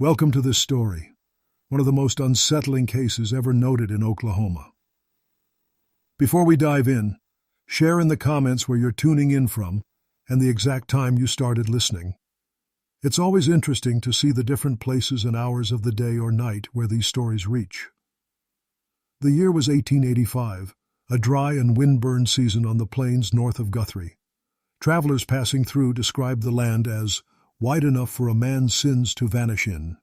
Welcome to this story, one of the most unsettling cases ever noted in Oklahoma. Before we dive in, share in the comments where you're tuning in from and the exact time you started listening. It's always interesting to see the different places and hours of the day or night where these stories reach. The year was 1885, a dry and wind-burned season on the plains north of Guthrie. Travelers passing through described the land as wide enough for a man's sins to vanish in.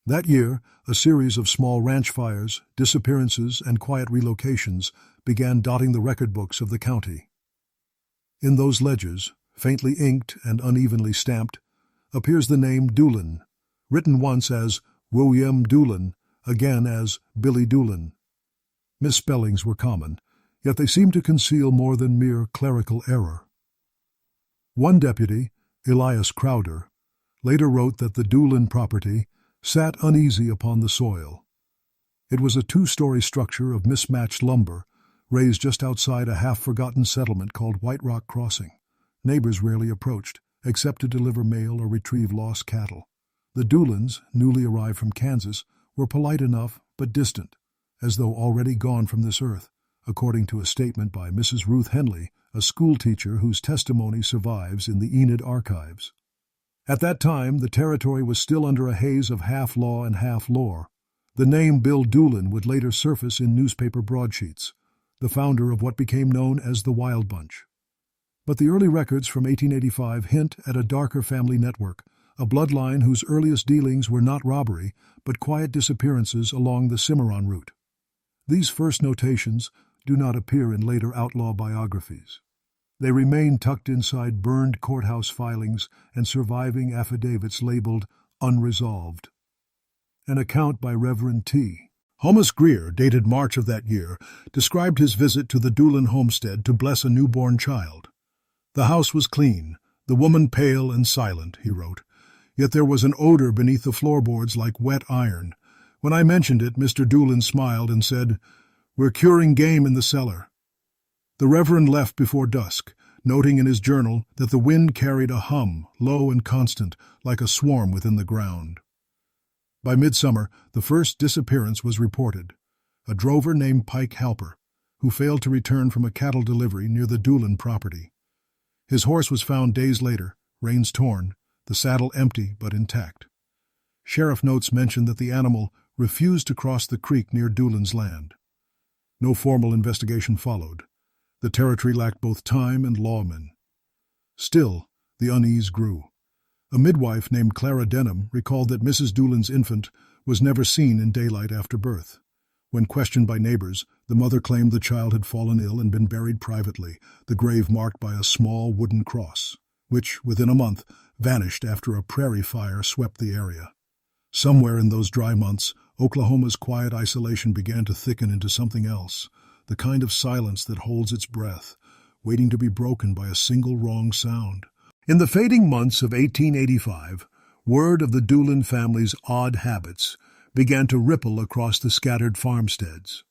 That year, a series of small ranch fires, disappearances, and quiet relocations began dotting the record books of the county. In those ledgers, faintly inked and unevenly stamped, appears the name Doolin, written once as William Doolin, again as Billy Doolin. Misspellings were common, yet they seemed to conceal more than mere clerical error. One deputy, Elias Crowder, later wrote that the Doolin property sat uneasy upon the soil. It was a two-story structure of mismatched lumber, raised just outside a half-forgotten settlement called White Rock Crossing. Neighbors rarely approached, except to deliver mail or retrieve lost cattle. The Doolins, newly arrived from Kansas, were polite enough but distant, as though already gone from this earth, according to a statement by Mrs. Ruth Henley, a schoolteacher whose testimony survives in the Enid archives. At that time, the territory was still under a haze of half-law and half-lore. The name Bill Doolin would later surface in newspaper broadsheets, the founder of what became known as the Wild Bunch. But the early records from 1885 hint at a darker family network, a bloodline whose earliest dealings were not robbery, but quiet disappearances along the Cimarron route. These first notations do not appear in later outlaw biographies. They remain tucked inside burned courthouse filings and surviving affidavits labeled unresolved. An account by Reverend T. Thomas Greer, dated March of that year, described his visit to the Doolin homestead to bless a newborn child. The house was clean, the woman pale and silent, he wrote, yet there was an odor beneath the floorboards like wet iron. When I mentioned it, Mr. Doolin smiled and said, "We're curing game in the cellar." The Reverend left before dusk, noting in his journal that the wind carried a hum, low and constant, like a swarm within the ground. By midsummer, the first disappearance was reported. A drover named Pike Halper, who failed to return from a cattle delivery near the Doolin property. His horse was found days later, reins torn, the saddle empty but intact. Sheriff notes mention that the animal refused to cross the creek near Doolin's land. No formal investigation followed. The territory lacked both time and lawmen. Still, the unease grew. A midwife named Clara Denham recalled that Mrs. Doolin's infant was never seen in daylight after birth. When questioned by neighbors, the mother claimed the child had fallen ill and been buried privately, the grave marked by a small wooden cross, which, within a month, vanished after a prairie fire swept the area. Somewhere in those dry months, Oklahoma's quiet isolation began to thicken into something else, the kind of silence that holds its breath, waiting to be broken by a single wrong sound. In the fading months of 1885, word of the Doolin family's odd habits began to ripple across the scattered farmsteads.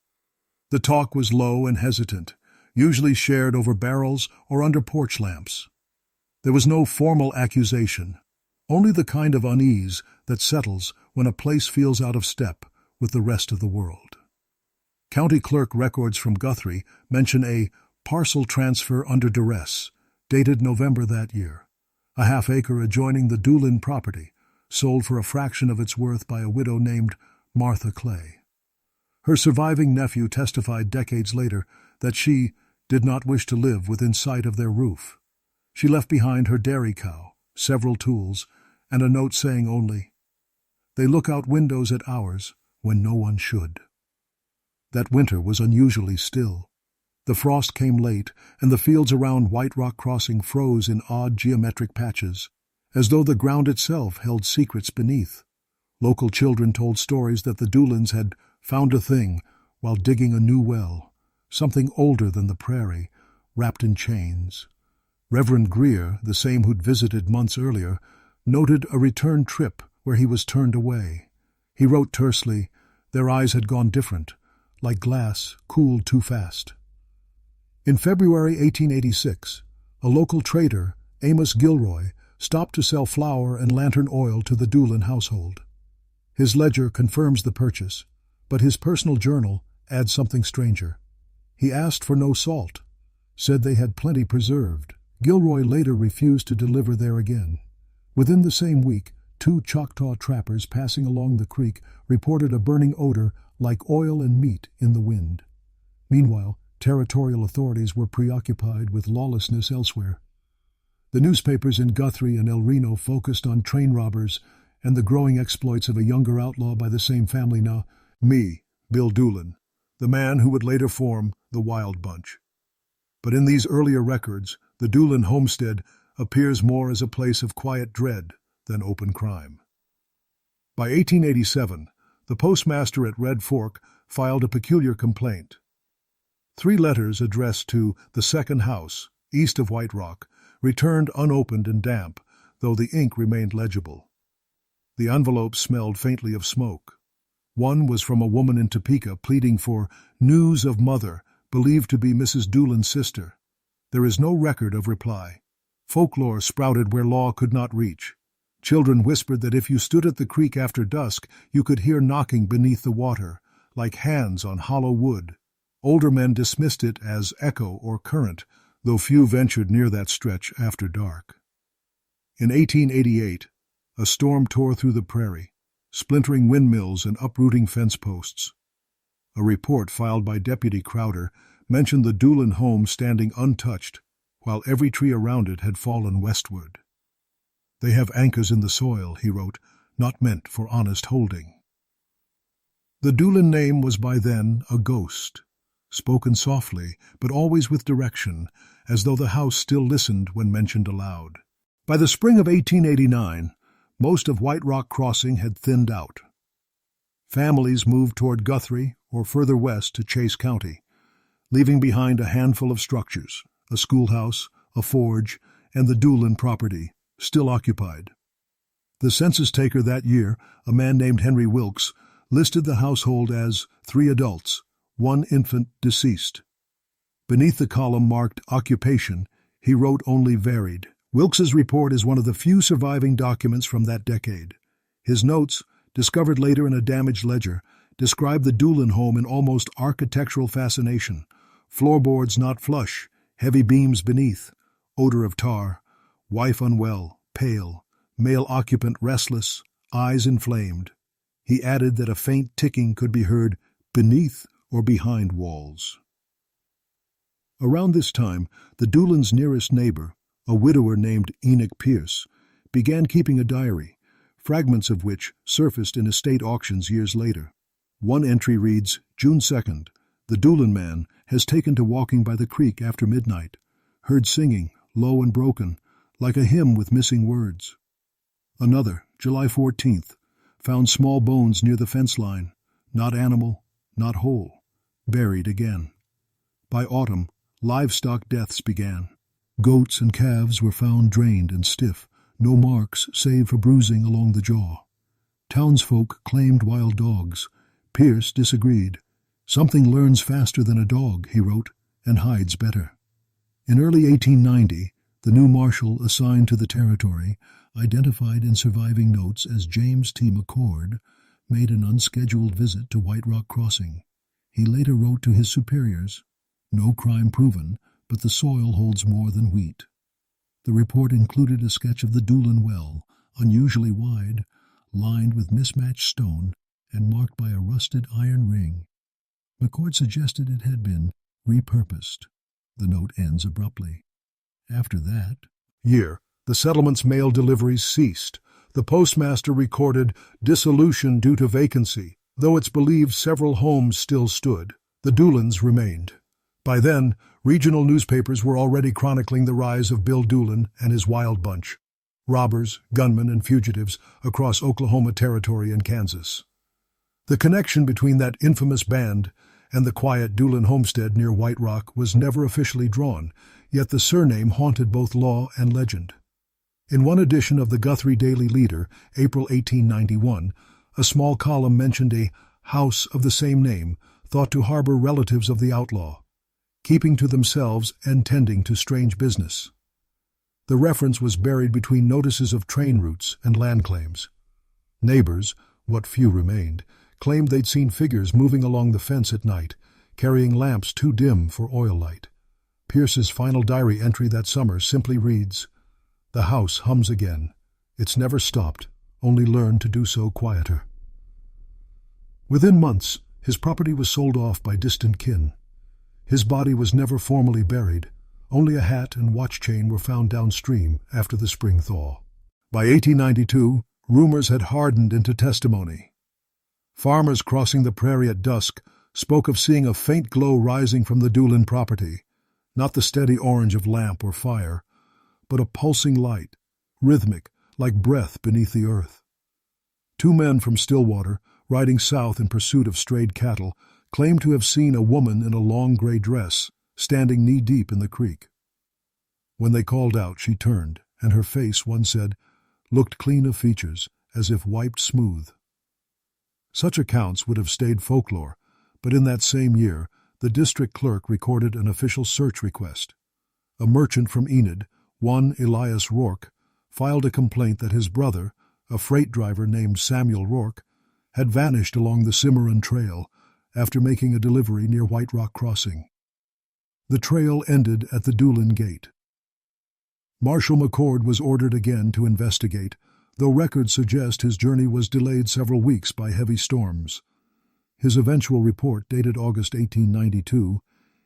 The talk was low and hesitant, usually shared over barrels or under porch lamps. There was no formal accusation, only the kind of unease that settles when a place feels out of step with the rest of the world. County clerk records from Guthrie mention a parcel transfer under duress, dated November that year, a half-acre adjoining the Doolin property, sold for a fraction of its worth by a widow named Martha Clay. Her surviving nephew testified decades later that she did not wish to live within sight of their roof. She left behind her dairy cow, several tools, and a note saying only, "They look out windows at hours when no one should." That winter was unusually still. The frost came late, and the fields around White Rock Crossing froze in odd geometric patches, as though the ground itself held secrets beneath. Local children told stories that the Doolins had found a thing while digging a new well, something older than the prairie, wrapped in chains. Reverend Greer, the same who'd visited months earlier, noted a return trip where he was turned away. He wrote tersely, "Their eyes had gone different, like glass cooled too fast." In February 1886, a local trader, Amos Gilroy, stopped to sell flour and lantern oil to the Doolin household. His ledger confirms the purchase, but his personal journal adds something stranger. He asked for no salt, said they had plenty preserved. Gilroy later refused to deliver there again. Within the same week, 2 Choctaw trappers passing along the creek reported a burning odor like oil and meat in the wind. Meanwhile, territorial authorities were preoccupied with lawlessness elsewhere. The newspapers in Guthrie and El Reno focused on train robbers and the growing exploits of a younger outlaw by the same family now, Bill Doolin, the man who would later form the Wild Bunch. But in these earlier records, the Doolin homestead appears more as a place of quiet dread than open crime. By 1887, the postmaster at Red Fork filed a peculiar complaint. 3 letters addressed to the second house, east of White Rock, returned unopened and damp, though the ink remained legible. The envelopes smelled faintly of smoke. One was from a woman in Topeka pleading for news of mother, believed to be Mrs. Doolin's sister. There is no record of reply. Folklore sprouted where law could not reach. Children whispered that if you stood at the creek after dusk, you could hear knocking beneath the water, like hands on hollow wood. Older men dismissed it as echo or current, though few ventured near that stretch after dark. In 1888, a storm tore through the prairie, splintering windmills and uprooting fence posts. A report filed by Deputy Crowder mentioned the Doolin home standing untouched, while every tree around it had fallen westward. "They have anchors in the soil," he wrote, "not meant for honest holding." The Doolin name was by then a ghost, spoken softly, but always with direction, as though the house still listened when mentioned aloud. By the spring of 1889, most of White Rock Crossing had thinned out. Families moved toward Guthrie or further west to Chase County, leaving behind a handful of structures, a schoolhouse, a forge, and the Doolin property, still occupied. The census taker that year, a man named Henry Wilkes, listed the household as 3 adults, 1 infant deceased. Beneath the column marked occupation, he wrote only varied. Wilkes's report is one of the few surviving documents from that decade. His notes, discovered later in a damaged ledger, describe the Doolin home in almost architectural fascination. Floorboards not flush, heavy beams beneath, odor of tar, wife unwell, pale, male occupant restless, eyes inflamed. He added that a faint ticking could be heard beneath or behind walls. Around this time, the Doolins' nearest neighbor, a widower named Enoch Pierce, began keeping a diary, fragments of which surfaced in estate auctions years later. One entry reads, June 2nd, the Doolin man has taken to walking by the creek after midnight, heard singing, low and broken, like a hymn with missing words. Another, July 14th, found small bones near the fence line, not animal, not whole, buried again. By autumn, livestock deaths began. Goats and calves were found drained and stiff, no marks save for bruising along the jaw. Townsfolk claimed wild dogs. Pierce disagreed. Something learns faster than a dog, he wrote, and hides better. In early 1890, the new marshal assigned to the territory, identified in surviving notes as James T. McCord, made an unscheduled visit to White Rock Crossing. He later wrote to his superiors, "No crime proven, but the soil holds more than wheat." The report included a sketch of the Doolin well, unusually wide, lined with mismatched stone, and marked by a rusted iron ring. McCord suggested it had been repurposed. The note ends abruptly. After that year, the settlement's mail deliveries ceased. The postmaster recorded dissolution due to vacancy. Though it's believed several homes still stood, the Doolins remained. By then, regional newspapers were already chronicling the rise of Bill Doolin and his Wild Bunch, robbers, gunmen, and fugitives across Oklahoma Territory and Kansas. The connection between that infamous band and the quiet Doolin homestead near White Rock was never officially drawn, yet the surname haunted both law and legend. In one edition of the Guthrie Daily Leader, April 1891, a small column mentioned a house of the same name, thought to harbor relatives of the outlaw, keeping to themselves and tending to strange business. The reference was buried between notices of train routes and land claims. Neighbors, What few remained claimed they'd seen figures moving along the fence at night, carrying lamps too dim for oil light. Pierce's final diary entry that summer simply reads, "The house hums again. It's never stopped, only learned to do so quieter." Within months, his property was sold off by distant kin. His body was never formally buried. Only a hat and watch chain were found downstream after the spring thaw. By 1892, rumors had hardened into testimony. Farmers crossing the prairie at dusk spoke of seeing a faint glow rising from the Doolin property, not the steady orange of lamp or fire, but a pulsing light, rhythmic, like breath beneath the earth. Two men from Stillwater, riding south in pursuit of strayed cattle, claimed to have seen a woman in a long gray dress, standing knee-deep in the creek. When they called out, she turned, and her face, one said, looked clean of features, as if wiped smooth. Such accounts would have stayed folklore, but in that same year, the district clerk recorded an official search request. A merchant from Enid, one Elias Rourke, filed a complaint that his brother, a freight driver named Samuel Rourke, had vanished along the Cimarron Trail after making a delivery near White Rock Crossing. The trail ended at the Doolin Gate. Marshal McCord was ordered again to investigate, though records suggest his journey was delayed several weeks by heavy storms. His eventual report, dated August 1892,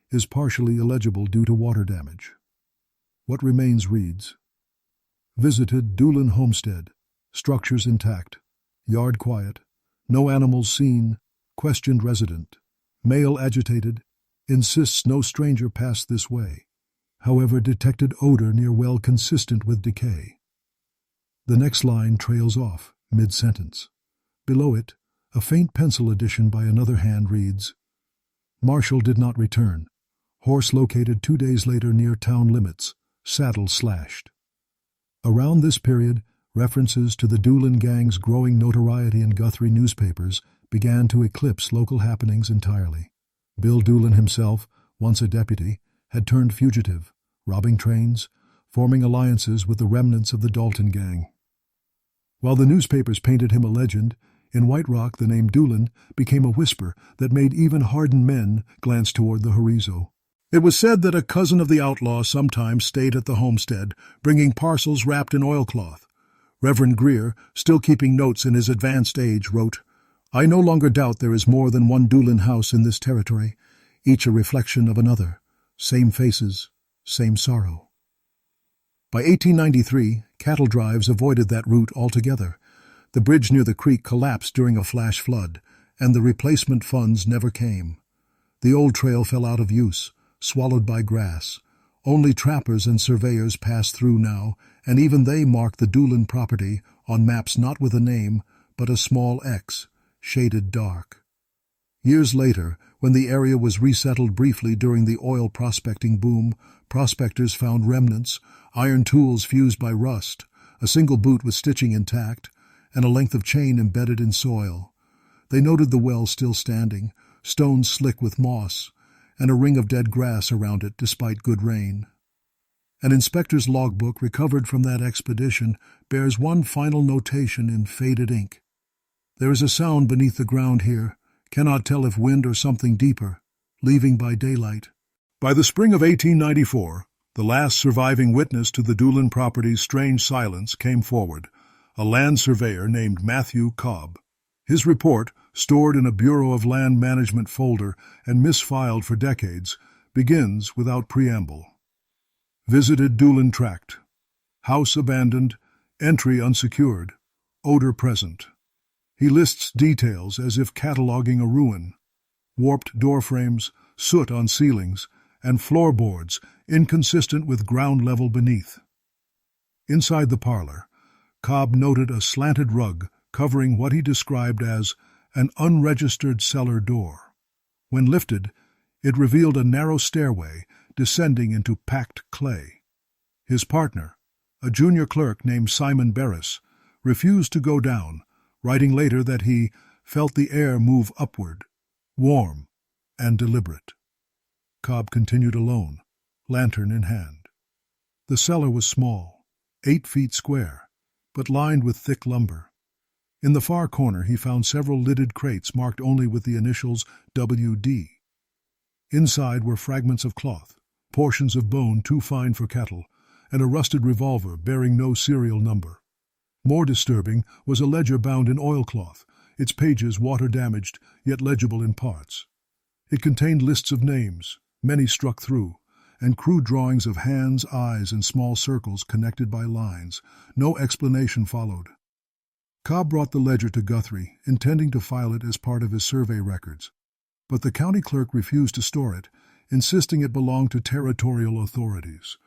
is partially illegible due to water damage. What remains reads, "Visited Doolin homestead, structures intact, yard quiet, no animals seen, questioned resident, male agitated, insists no stranger passed this way, however detected odor near well consistent with decay." The next line trails off, mid-sentence. Below it, a faint pencil addition by another hand reads, "Marshall did not return. Horse located 2 days later near town limits, saddle slashed." Around this period, references to the Doolin gang's growing notoriety in Guthrie newspapers began to eclipse local happenings entirely. Bill Doolin himself, once a deputy, had turned fugitive, robbing trains, forming alliances with the remnants of the Dalton gang. While the newspapers painted him a legend, in White Rock the name Doolin became a whisper that made even hardened men glance toward the horizo. It was said that a cousin of the outlaw sometimes stayed at the homestead, bringing parcels wrapped in oilcloth. Reverend Greer, still keeping notes in his advanced age, wrote, "I no longer doubt there is more than one Doolin house in this territory, each a reflection of another, same faces, same sorrow." By 1893, cattle drives avoided that route altogether. The bridge near the creek collapsed during a flash flood, and the replacement funds never came. The old trail fell out of use, swallowed by grass. Only trappers and surveyors pass through now, and even they mark the Doolin property on maps not with a name, but a small X, shaded dark. Years later, when the area was resettled briefly during the oil prospecting boom, prospectors found remnants, iron tools fused by rust, a single boot with stitching intact, and a length of chain embedded in soil. They noted the well still standing, stones slick with moss, and a ring of dead grass around it despite good rain. An inspector's logbook recovered from that expedition bears one final notation in faded ink. "There is a sound beneath the ground here, cannot tell if wind or something deeper, leaving by daylight." By the spring of 1894, the last surviving witness to the Doolin property's strange silence came forward, a land surveyor named Matthew Cobb. His report, stored in a Bureau of Land Management folder and misfiled for decades, begins without preamble. "Visited Doolin tract. House abandoned, entry unsecured, odor present." He lists details as if cataloging a ruin. Warped door frames, soot on ceilings, and floorboards inconsistent with ground level beneath. Inside the parlor, Cobb noted a slanted rug covering what he described as an unregistered cellar door. When lifted, it revealed a narrow stairway descending into packed clay. His partner, a junior clerk named Simon Barris, refused to go down, writing later that he felt the air move upward, warm and deliberate. Cobb continued alone, lantern in hand. The cellar was small, 8 feet square, but lined with thick lumber. In the far corner he found several lidded crates marked only with the initials WD. Inside were fragments of cloth, portions of bone too fine for cattle, and a rusted revolver bearing no serial number. More disturbing was a ledger bound in oilcloth, its pages water-damaged, yet legible in parts. It contained lists of names, many struck through, and crude drawings of hands, eyes, and small circles connected by lines. No explanation followed. Cobb brought the ledger to Guthrie, intending to file it as part of his survey records, but the county clerk refused to store it, insisting it belonged to territorial authorities.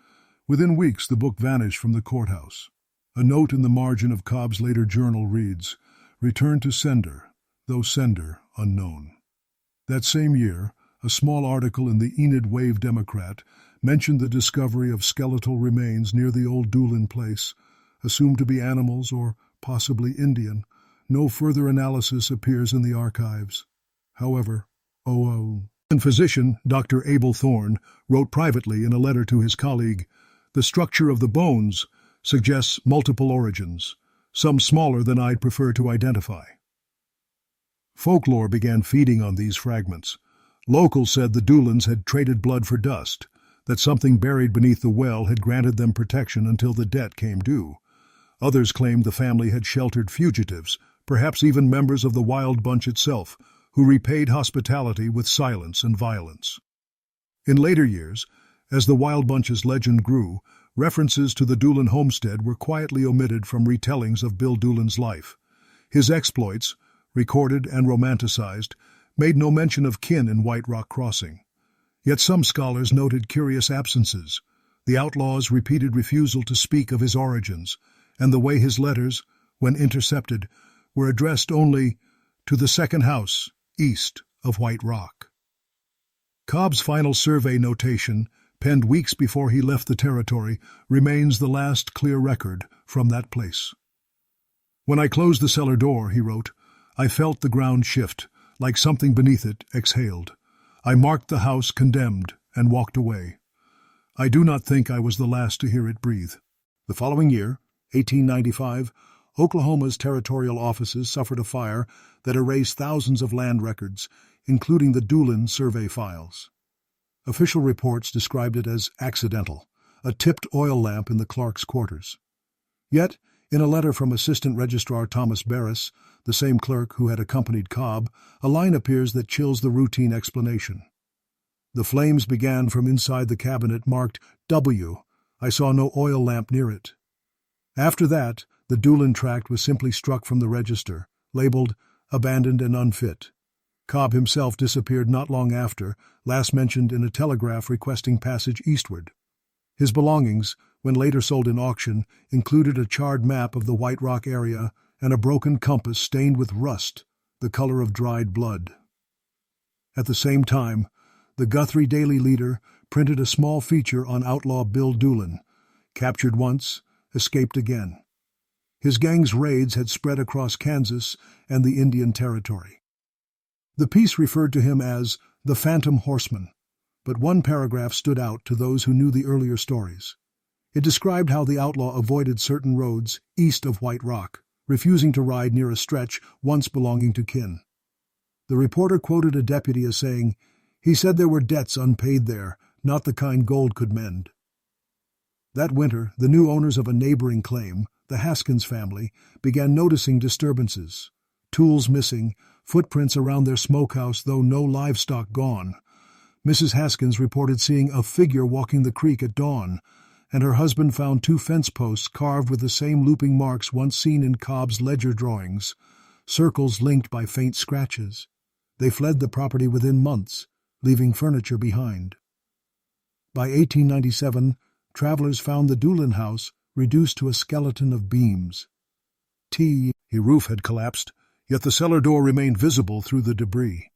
Within weeks, the book vanished from the courthouse. A note in the margin of Cobb's later journal reads, "Returned to sender, though sender unknown." That same year, a small article in the Enid Wave Democrat mentioned the discovery of skeletal remains near the old Doolin place, assumed to be animals or possibly Indian. No further analysis appears in the archives. However, physician Dr. Abel Thorne wrote privately in a letter to his colleague, "The structure of the bones suggests multiple origins, some smaller than I'd prefer to identify." Folklore began feeding on these fragments. Locals said the Doolins had traded blood for dust, that something buried beneath the well had granted them protection until the debt came due. Others claimed the family had sheltered fugitives, perhaps even members of the Wild Bunch itself, who repaid hospitality with silence and violence. In later years, as the Wild Bunch's legend grew, references to the Doolin homestead were quietly omitted from retellings of Bill Doolin's life. His exploits, recorded and romanticized, made no mention of kin in White Rock Crossing. Yet some scholars noted curious absences, the outlaw's repeated refusal to speak of his origins, and the way his letters, when intercepted, were addressed only to the second house, east of White Rock. Cobb's final survey notation, penned weeks before he left the territory, remains the last clear record from that place. "When I closed the cellar door," he wrote, "I felt the ground shift, like something beneath it exhaled. I marked the house condemned and walked away. I do not think I was the last to hear it breathe." The following year, 1895, Oklahoma's territorial offices suffered a fire that erased thousands of land records, including the Doolin survey files. Official reports described it as accidental, a tipped oil lamp in the clerk's quarters. Yet, in a letter from Assistant Registrar Thomas Barris, the same clerk who had accompanied Cobb, a line appears that chills the routine explanation. "The flames began from inside the cabinet marked W. I saw no oil lamp near it." After that, the Doolin tract was simply struck from the register, labeled abandoned and unfit. Cobb himself disappeared not long after, last mentioned in a telegraph requesting passage eastward. His belongings, when later sold in auction, included a charred map of the White Rock area and a broken compass stained with rust, the color of dried blood. At the same time, the Guthrie Daily Leader printed a small feature on outlaw Bill Doolin, captured once, escaped again. His gang's raids had spread across Kansas and the Indian Territory. The piece referred to him as the Phantom Horseman, but one paragraph stood out to those who knew the earlier stories. It described how the outlaw avoided certain roads east of White Rock, refusing to ride near a stretch once belonging to kin. The reporter quoted a deputy as saying, "He said there were debts unpaid there, not the kind gold could mend." That winter, the new owners of a neighboring claim, the Haskins family, began noticing disturbances. Tools missing, footprints around their smokehouse though no livestock gone. Mrs. Haskins reported seeing a figure walking the creek at dawn, and her husband found 2 fence posts carved with the same looping marks once seen in Cobb's ledger drawings, circles linked by faint scratches. They fled the property within months, leaving furniture behind. By 1897, travelers found the Doolin house reduced to a skeleton of beams. The roof had collapsed, yet the cellar door remained visible through the debris.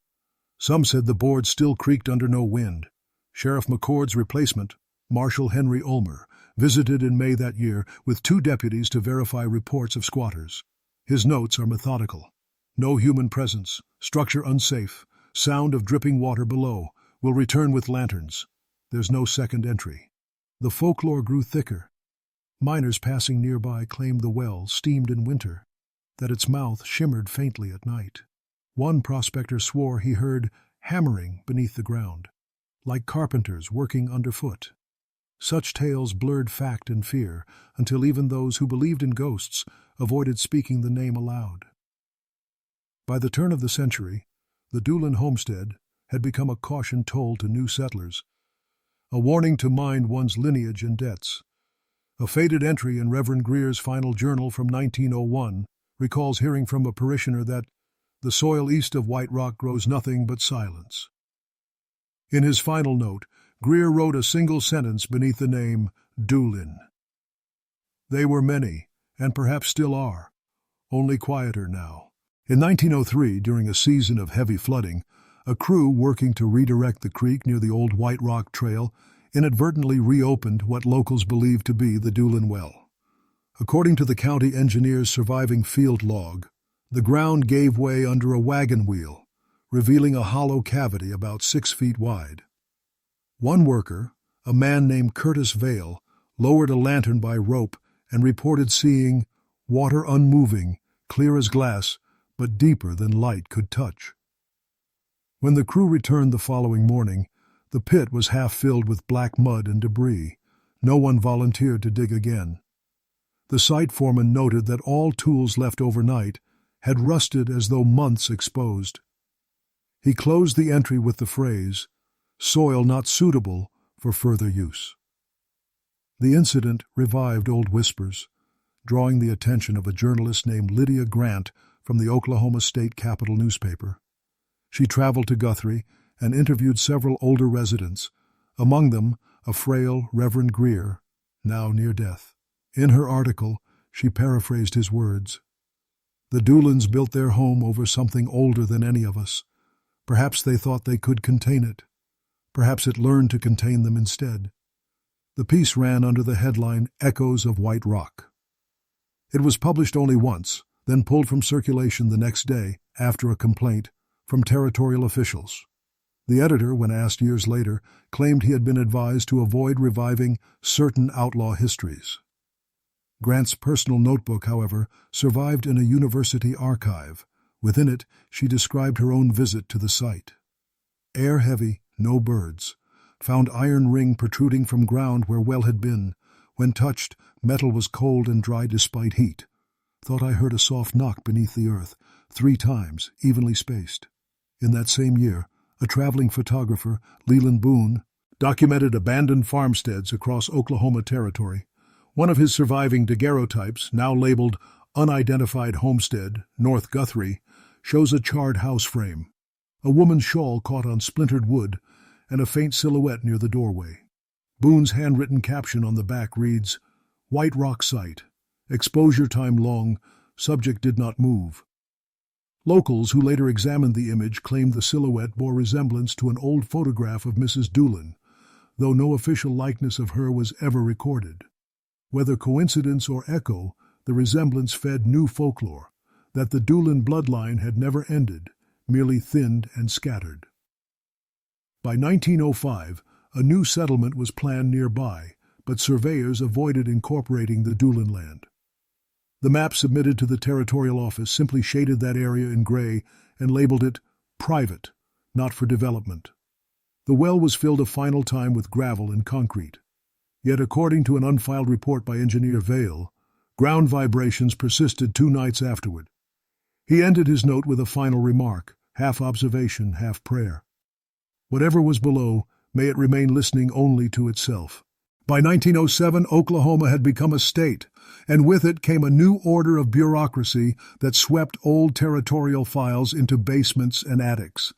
Some said the boards still creaked under no wind. Sheriff McCord's replacement, Marshal Henry Ulmer, visited in May that year with 2 deputies to verify reports of squatters. His notes are methodical. "No human presence, structure unsafe, sound of dripping water below, will return with lanterns. There's no second entry." The folklore grew thicker. Miners passing nearby claimed the well steamed in winter. that its mouth shimmered faintly at night. One prospector swore he heard hammering beneath the ground, like carpenters working underfoot. Such tales blurred fact and fear until even those who believed in ghosts avoided speaking the name aloud. By the turn of the century, the Doolin homestead had become a caution told to new settlers, a warning to mind one's lineage and debts. A faded entry in Reverend Greer's final journal from 1901 recalls hearing from a parishioner that the soil east of White Rock grows nothing but silence. In his final note, Greer wrote a single sentence beneath the name Doolin. They were many, and perhaps still are, only quieter now. In 1903, during a season of heavy flooding, a crew working to redirect the creek near the old White Rock Trail inadvertently reopened what locals believed to be the Doolin Well. According to the county engineer's surviving field log, the ground gave way under a wagon wheel, revealing a hollow cavity about 6 feet wide. One worker, a man named Curtis Vale, lowered a lantern by rope and reported seeing water unmoving, clear as glass, but deeper than light could touch. When the crew returned the following morning, the pit was half filled with black mud and debris. No one volunteered to dig again. The site foreman noted that all tools left overnight had rusted as though months exposed. He closed the entry with the phrase, "Soil not suitable for further use." The incident revived old whispers, drawing the attention of a journalist named Lydia Grant from the Oklahoma State Capitol newspaper. She traveled to Guthrie and interviewed several older residents, among them a frail Reverend Greer, now near death. In her article, she paraphrased his words. "The Doolins built their home over something older than any of us. Perhaps they thought they could contain it. Perhaps it learned to contain them instead." The piece ran under the headline Echoes of White Rock. It was published only once, then pulled from circulation the next day after a complaint from territorial officials. The editor, when asked years later, claimed he had been advised to avoid reviving certain outlaw histories. Grant's personal notebook, however, survived in a university archive. Within it, she described her own visit to the site. Air heavy, no birds. Found iron ring protruding from ground where well had been. When touched, metal was cold and dry despite heat. Thought I heard a soft knock beneath the earth, 3 times, evenly spaced. In that same year, a traveling photographer, Leland Boone, documented abandoned farmsteads across Oklahoma territory. One of his surviving daguerreotypes, now labeled Unidentified Homestead, North Guthrie, shows a charred house frame, a woman's shawl caught on splintered wood, and a faint silhouette near the doorway. Boone's handwritten caption on the back reads, "White Rock Site. Exposure time long. Subject did not move." Locals who later examined the image claimed the silhouette bore resemblance to an old photograph of Mrs. Doolin, though no official likeness of her was ever recorded. Whether coincidence or echo, the resemblance fed new folklore, that the Doolin bloodline had never ended, merely thinned and scattered. By 1905, a new settlement was planned nearby, but surveyors avoided incorporating the Doolin land. The map submitted to the territorial office simply shaded that area in gray and labeled it private, not for development. The well was filled a final time with gravel and concrete. Yet according to an unfiled report by engineer Vale, ground vibrations persisted 2 nights afterward. He ended his note with a final remark, half observation, half prayer. Whatever was below, may it remain listening only to itself. By 1907, Oklahoma had become a state, and with it came a new order of bureaucracy that swept old territorial files into basements and attics.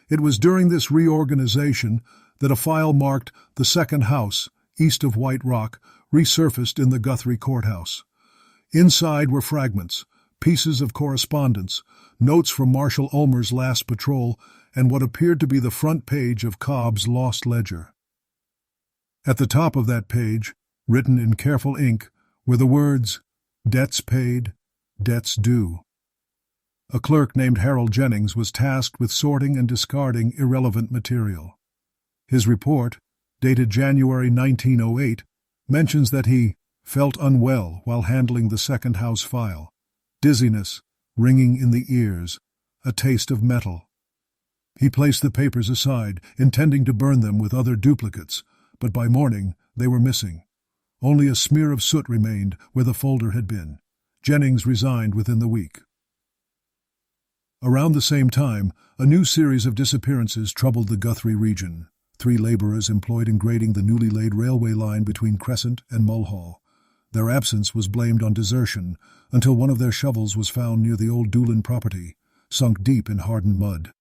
It was during this reorganization that a file marked the second house, east of White Rock, resurfaced in the Guthrie courthouse. Inside were fragments, pieces of correspondence, notes from Marshal Ulmer's last patrol, and what appeared to be the front page of Cobb's lost ledger. At the top of that page, written in careful ink, were the words, "Debts paid, debts due." A clerk named Harold Jennings was tasked with sorting and discarding irrelevant material. His report, dated January 1908, mentions that he felt unwell while handling the second house file. Dizziness, ringing in the ears, a taste of metal. He placed the papers aside, intending to burn them with other duplicates, but by morning they were missing. Only a smear of soot remained where the folder had been. Jennings resigned within the week. Around the same time, a new series of disappearances troubled the Guthrie region. 3 laborers employed in grading the newly laid railway line between Crescent and Mulhall. Their absence was blamed on desertion until one of their shovels was found near the old Doolin property, sunk deep in hardened mud.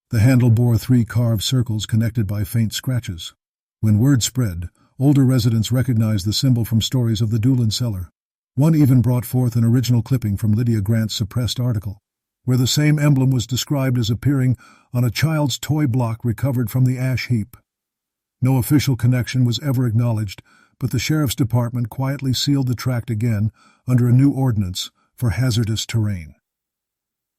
The handle bore 3 carved circles connected by faint scratches. When word spread, older residents recognized the symbol from stories of the Doolin cellar. One even brought forth an original clipping from Lydia Grant's suppressed article, where the same emblem was described as appearing on a child's toy block recovered from the ash heap. No official connection was ever acknowledged, but the sheriff's department quietly sealed the tract again under a new ordinance for hazardous terrain.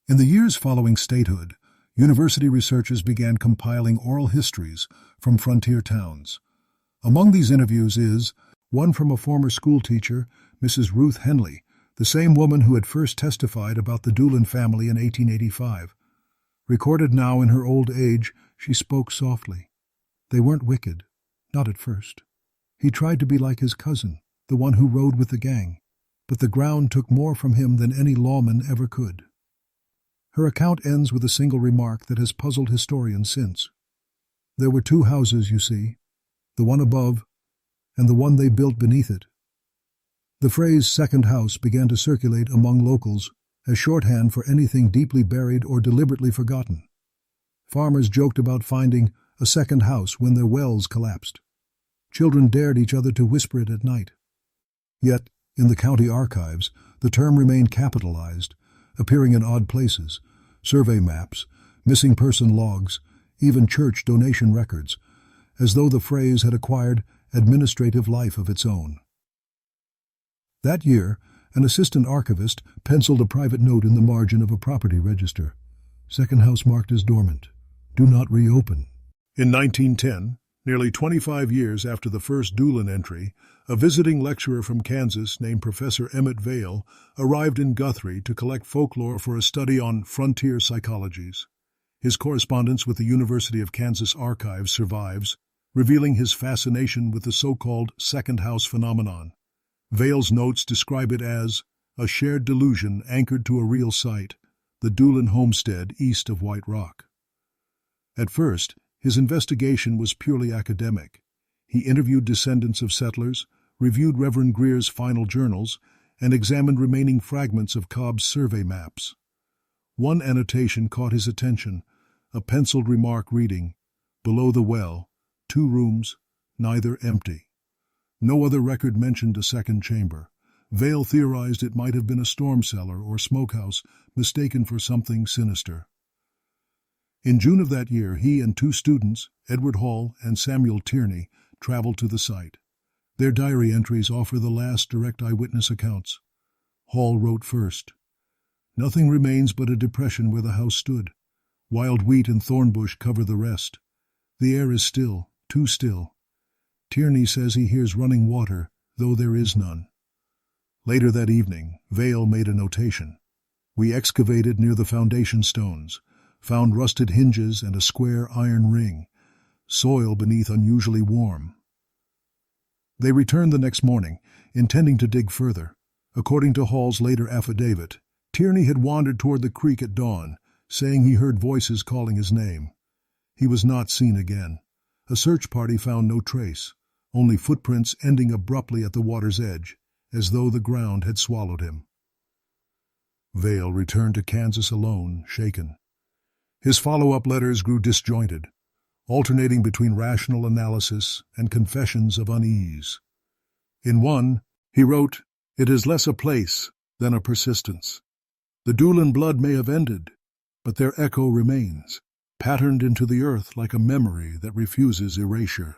In the years following statehood, university researchers began compiling oral histories from frontier towns. Among these interviews is one from a former schoolteacher, Mrs. Ruth Henley, the same woman who had first testified about the Doolin family in 1885. Recorded now in her old age, she spoke softly. They weren't wicked, not at first. He tried to be like his cousin, the one who rode with the gang, but the ground took more from him than any lawman ever could. Her account ends with a single remark that has puzzled historians since. There were 2 houses, you see, the one above and the one they built beneath it. The phrase second house began to circulate among locals as shorthand for anything deeply buried or deliberately forgotten. Farmers joked about finding a second house when their wells collapsed. Children dared each other to whisper it at night. Yet, in the county archives, the term remained capitalized, appearing in odd places, survey maps, missing person logs, even church donation records, as though the phrase had acquired administrative life of its own. That year, an assistant archivist penciled a private note in the margin of a property register. Second house marked as dormant. Do not reopen. In 1910, nearly 25 years after the first Doolin entry, a visiting lecturer from Kansas named Professor Emmett Vail arrived in Guthrie to collect folklore for a study on frontier psychologies. His correspondence with the University of Kansas archives survives, revealing his fascination with the so-called second house phenomenon. Vail's notes describe it as a shared delusion anchored to a real site, the Doolin homestead east of White Rock. At first, his investigation was purely academic. He interviewed descendants of settlers, reviewed Reverend Greer's final journals, and examined remaining fragments of Cobb's survey maps. One annotation caught his attention, a penciled remark reading, "Below the well, 2 rooms, neither empty." No other record mentioned a second chamber. Vail theorized it might have been a storm cellar or smokehouse mistaken for something sinister. In June of that year, he and 2 students, Edward Hall and Samuel Tierney, traveled to the site. Their diary entries offer the last direct eyewitness accounts. Hall wrote first, "Nothing remains but a depression where the house stood. Wild wheat and thornbush cover the rest. The air is still, too still. Tierney says he hears running water, though there is none." Later that evening, Vail made a notation. "We excavated near the foundation stones, found rusted hinges and a square iron ring, soil beneath unusually warm." They returned the next morning, intending to dig further. According to Hall's later affidavit, Tierney had wandered toward the creek at dawn, saying he heard voices calling his name. He was not seen again. A search party found no trace, only footprints ending abruptly at the water's edge, as though the ground had swallowed him. Vail returned to Kansas alone, shaken. His follow-up letters grew disjointed, alternating between rational analysis and confessions of unease. In one, he wrote, "It is less a place than a persistence. The Doolin blood may have ended, but their echo remains, patterned into the earth like a memory that refuses erasure."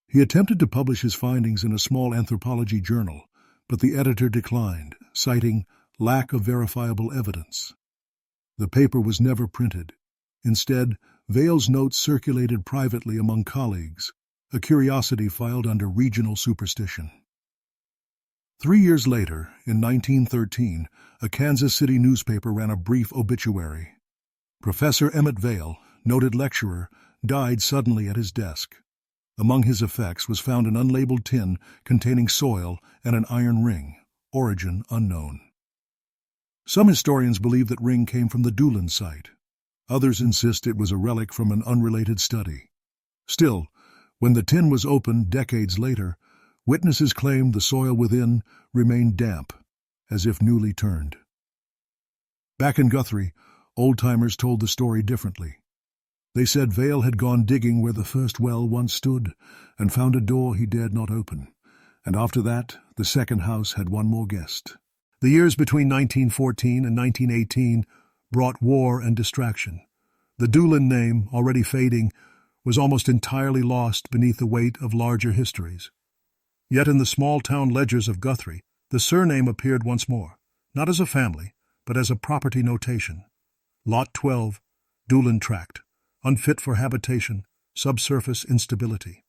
He attempted to publish his findings in a small anthropology journal, but the editor declined, citing lack of verifiable evidence. The paper was never printed. Instead, Vail's notes circulated privately among colleagues, a curiosity filed under regional superstition. 3 years later, in 1913, a Kansas City newspaper ran a brief obituary. Professor Emmett Vale, noted lecturer, died suddenly at his desk. Among his effects was found an unlabeled tin containing soil and an iron ring, origin unknown. Some historians believe that ring came from the Doolin site. Others insist it was a relic from an unrelated study. Still, when the tin was opened decades later, witnesses claimed the soil within remained damp, as if newly turned. Back in Guthrie, old-timers told the story differently. They said Vale had gone digging where the first well once stood and found a door he dared not open, and after that, the second house had one more guest. The years between 1914 and 1918 brought war and distraction. The Doolin name, already fading, was almost entirely lost beneath the weight of larger histories. Yet in the small-town ledgers of Guthrie, the surname appeared once more, not as a family, but as a property notation. Lot 12, Doolin Tract, unfit for habitation, subsurface instability.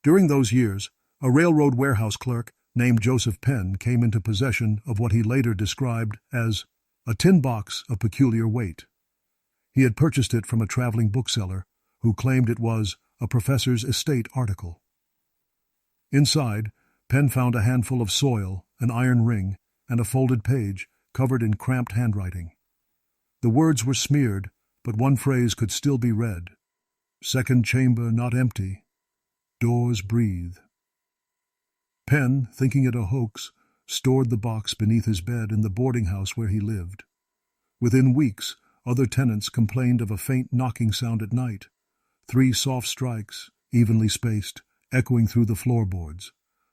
During those years, a railroad warehouse clerk named Joseph Penn came into possession of what he later described as a tin box of peculiar weight. He had purchased it from a traveling bookseller who claimed it was a professor's estate article. Inside, Penn found a handful of soil, an iron ring, and a folded page covered in cramped handwriting. The words were smeared, but one phrase could still be read. Second chamber not empty. Doors breathe. Penn, thinking it a hoax, stored the box beneath his bed in the boarding house where he lived. Within weeks, other tenants complained of a faint knocking sound at night. 3 soft strikes, evenly spaced, echoing through the floorboards.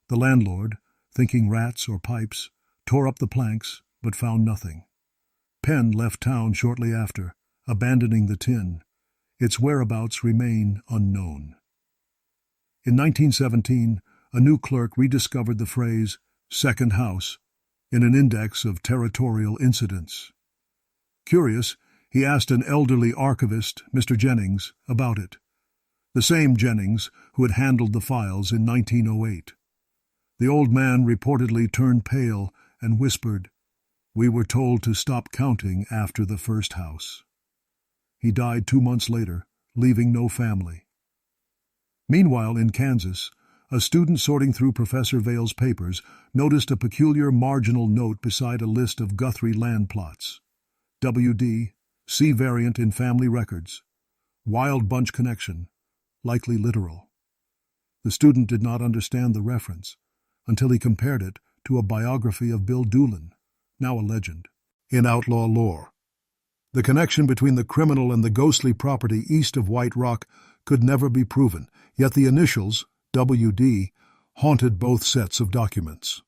The landlord, thinking rats or pipes, tore up the planks, but found nothing. Penn left town shortly after, abandoning the tin. Its whereabouts remain unknown. In 1917, a new clerk rediscovered the phrase second house in an index of territorial incidents. Curious, he asked an elderly archivist, Mr. Jennings, about it. The same Jennings who had handled the files in 1908. The old man reportedly turned pale and whispered, "We were told to stop counting after the first house." He died 2 months later, leaving no family. Meanwhile, in Kansas, a student sorting through Professor Vale's papers noticed a peculiar marginal note beside a list of Guthrie land plots. WD, C variant in family records. Wild bunch connection, likely literal. The student did not understand the reference until he compared it to a biography of Bill Doolin, now a legend, in outlaw lore. The connection between the criminal and the ghostly property east of White Rock could never be proven, yet the initials, WD, haunted both sets of documents.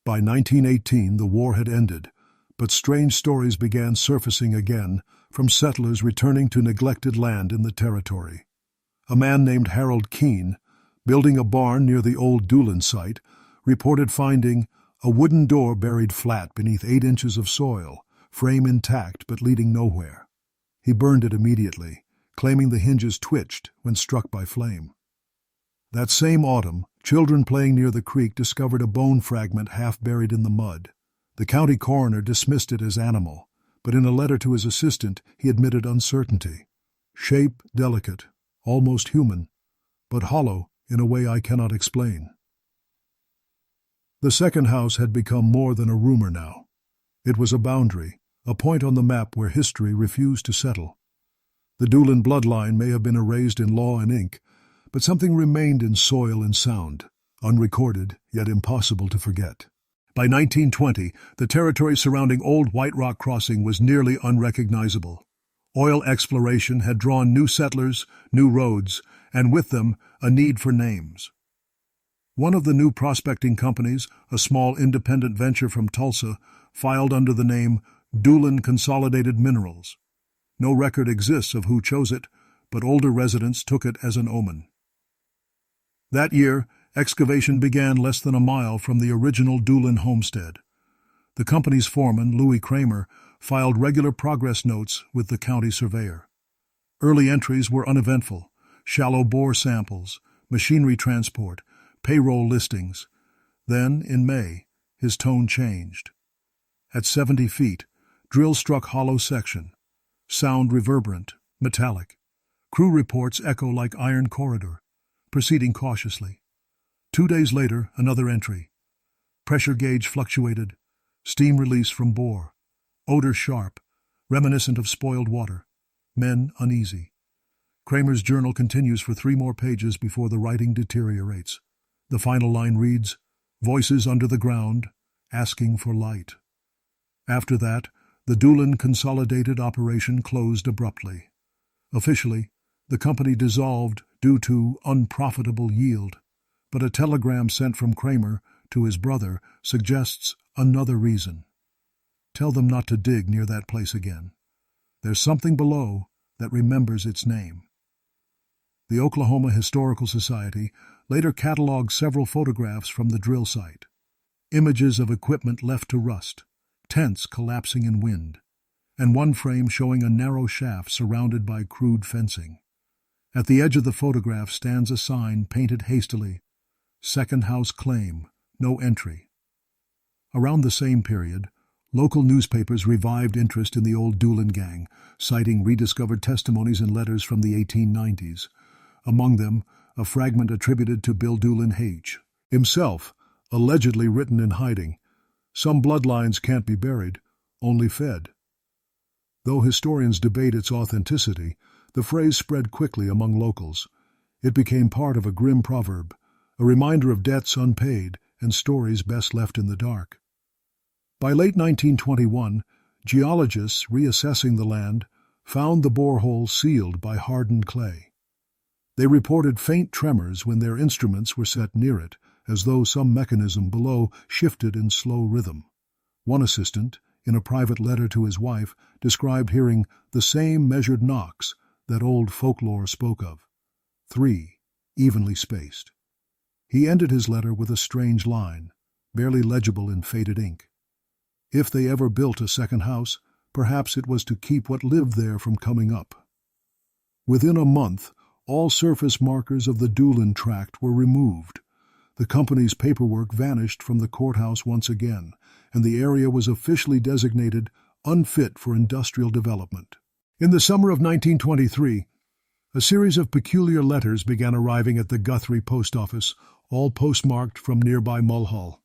By 1918, the war had ended, but strange stories began surfacing again from settlers returning to neglected land in the territory. A man named Harold Keene, building a barn near the old Doolin site, reported finding a wooden door buried flat beneath 8 inches of soil, frame intact but leading nowhere. He burned it immediately, claiming the hinges twitched when struck by flame. That same autumn, children playing near the creek discovered a bone fragment half buried in the mud. The county coroner dismissed it as animal, but in a letter to his assistant he admitted uncertainty. Shape delicate, almost human, but hollow in a way I cannot explain. The second house had become more than a rumor now. It was a boundary, a point on the map where history refused to settle. The Doolin bloodline may have been erased in law and ink, but something remained in soil and sound, unrecorded yet impossible to forget. By 1920, the territory surrounding Old White Rock Crossing was nearly unrecognizable. Oil exploration had drawn new settlers, new roads, and with them a need for names. One of the new prospecting companies, a small independent venture from Tulsa, filed under the name Doolin Consolidated Minerals. No record exists of who chose it, but older residents took it as an omen. That year, excavation began less than a mile from the original Doolin homestead. The company's foreman, Louis Kramer, filed regular progress notes with the county surveyor. Early entries were uneventful: shallow bore samples, machinery transport, payroll listings. Then, in May, his tone changed. At 70 feet, drill struck hollow section. Sound reverberant, metallic. Crew reports echo like iron corridor, proceeding cautiously. 2 days later, another entry. Pressure gauge fluctuated. Steam release from bore. Odor sharp, reminiscent of spoiled water. Men uneasy. Kramer's journal continues for 3 more pages before the writing deteriorates. The final line reads, "Voices under the ground, asking for light." After that, the Doolin consolidated operation closed abruptly. Officially, the company dissolved due to unprofitable yield, but a telegram sent from Kramer to his brother suggests another reason. Tell them not to dig near that place again. There's something below that remembers its name. The Oklahoma Historical Society later cataloged several photographs from the drill site. Images of equipment left to rust, tents collapsing in wind, and one frame showing a narrow shaft surrounded by crude fencing. At the edge of the photograph stands a sign painted hastily, "Second House Claim, no entry." Around the same period, local newspapers revived interest in the old Doolin gang, citing rediscovered testimonies and letters from the 1890s. Among them, a fragment attributed to Bill Doolin H. himself, allegedly written in hiding. "Some bloodlines can't be buried, only fed." Though historians debate its authenticity, the phrase spread quickly among locals. It became part of a grim proverb, a reminder of debts unpaid and stories best left in the dark. By late 1921, geologists reassessing the land found the borehole sealed by hardened clay. They reported faint tremors when their instruments were set near it, as though some mechanism below shifted in slow rhythm. One assistant, in a private letter to his wife, described hearing the same measured knocks that old folklore spoke of. 3, evenly spaced. He ended his letter with a strange line, barely legible in faded ink. If they ever built a second house, perhaps it was to keep what lived there from coming up. Within a month, all surface markers of the Doolin tract were removed. The company's paperwork vanished from the courthouse once again, and the area was officially designated unfit for industrial development. In the summer of 1923, a series of peculiar letters began arriving at the Guthrie post office, all postmarked from nearby Mulhall.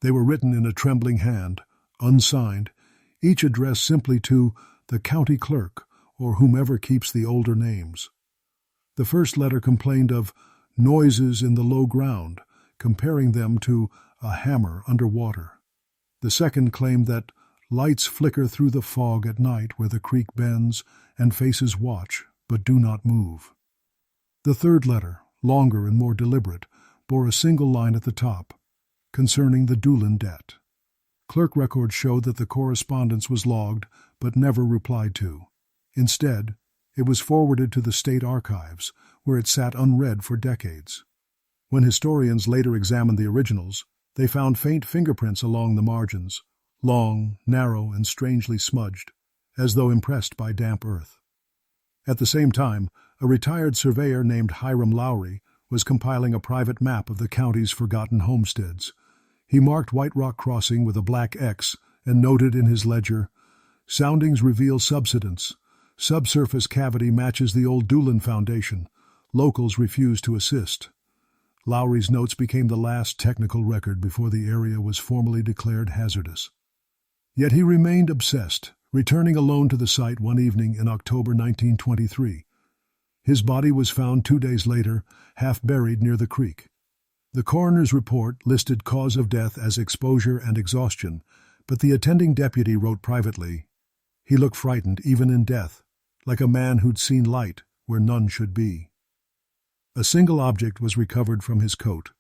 They were written in a trembling hand, unsigned, each addressed simply to the county clerk or whomever keeps the older names. The first letter complained of noises in the low ground, comparing them to a hammer underwater. The second claimed that lights flicker through the fog at night where the creek bends, and faces watch but do not move. The third letter, longer and more deliberate, bore a single line at the top, concerning the Doolin debt. Clerk records showed that the correspondence was logged but never replied to. Instead, it was forwarded to the state archives, where it sat unread for decades. When historians later examined the originals, they found faint fingerprints along the margins, long, narrow, and strangely smudged, as though impressed by damp earth. At the same time, a retired surveyor named Hiram Lowry was compiling a private map of the county's forgotten homesteads. He marked White Rock Crossing with a black X and noted in his ledger, "Soundings reveal subsidence. Subsurface cavity matches the old Doolin Foundation. Locals refuse to assist." Lowry's notes became the last technical record before the area was formally declared hazardous. Yet he remained obsessed, returning alone to the site one evening in October 1923. His body was found 2 days later, half buried near the creek. The coroner's report listed cause of death as exposure and exhaustion, but the attending deputy wrote privately, "He looked frightened even in death, like a man who'd seen light where none should be." A single object was recovered from his coat,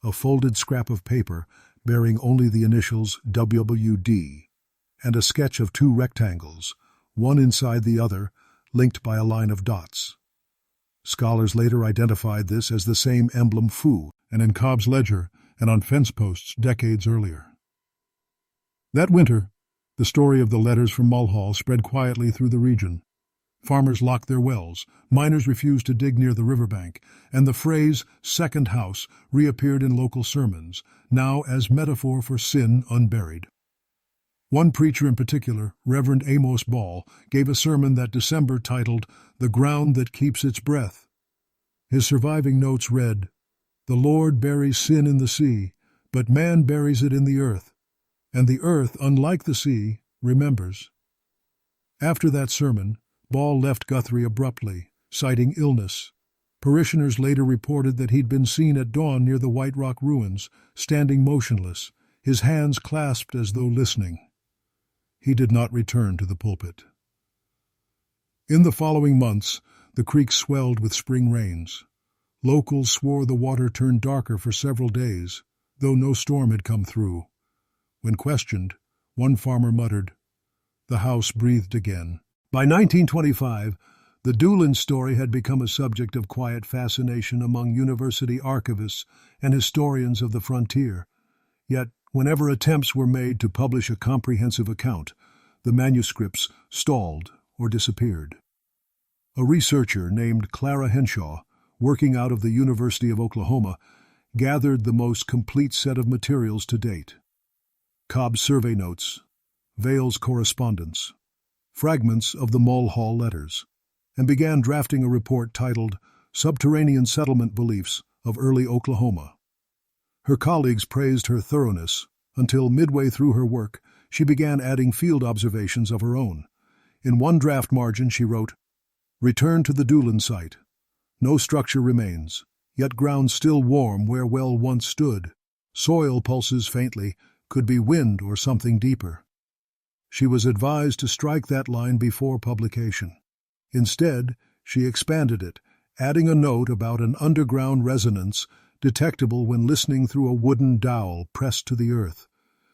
a folded scrap of paper bearing only the initials WD, and a sketch of 2 rectangles, one inside the other, linked by a line of dots. Scholars later identified this as the same emblem Foo, and in Cobb's ledger and on fence posts decades earlier. That winter, the story of the letters from Mulhall spread quietly through the region. Farmers locked their wells, miners refused to dig near the riverbank, and the phrase second house reappeared in local sermons, now as metaphor for sin unburied. One preacher in particular, Reverend Amos Ball, gave a sermon that December titled The Ground That Keeps Its Breath. His surviving notes read, "The Lord buries sin in the sea, but man buries it in the earth, and the earth, unlike the sea, remembers." After that sermon, Ball left Guthrie abruptly, citing illness. Parishioners later reported that he'd been seen at dawn near the White Rock ruins, standing motionless, his hands clasped as though listening. He did not return to the pulpit. In the following months, the creek swelled with spring rains. Locals swore the water turned darker for several days, though no storm had come through. When questioned, one farmer muttered, "The house breathed again." By 1925, the Doolin story had become a subject of quiet fascination among university archivists and historians of the frontier. Yet, whenever attempts were made to publish a comprehensive account, the manuscripts stalled or disappeared. A researcher named Clara Henshaw, working out of the University of Oklahoma, gathered the most complete set of materials to date. Cobb's survey notes, Vale's correspondence, fragments of the Mulhall letters, and began drafting a report titled Subterranean Settlement Beliefs of Early Oklahoma. Her colleagues praised her thoroughness until midway through her work she began adding field observations of her own. In one draft margin she wrote, "Return to the Doolin site. No structure remains, yet ground still warm where well once stood. Soil pulses faintly, could be wind or something deeper." She was advised to strike that line before publication. Instead, she expanded it, adding a note about an underground resonance detectable when listening through a wooden dowel pressed to the earth.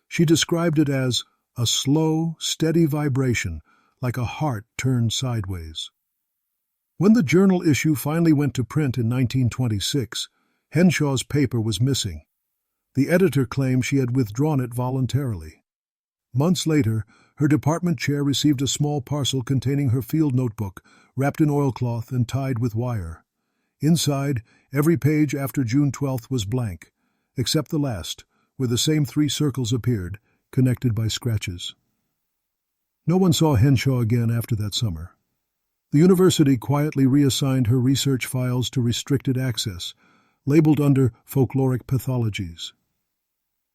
She described it as a slow, steady vibration, like a heart turned sideways. When the journal issue finally went to print in 1926, Henshaw's paper was missing. The editor claimed she had withdrawn it voluntarily. Months later, her department chair received a small parcel containing her field notebook, wrapped in oilcloth and tied with wire. Inside, every page after June 12th was blank, except the last, where the same 3 circles appeared, connected by scratches. No one saw Henshaw again after that summer. The university quietly reassigned her research files to restricted access, labeled under folkloric pathologies.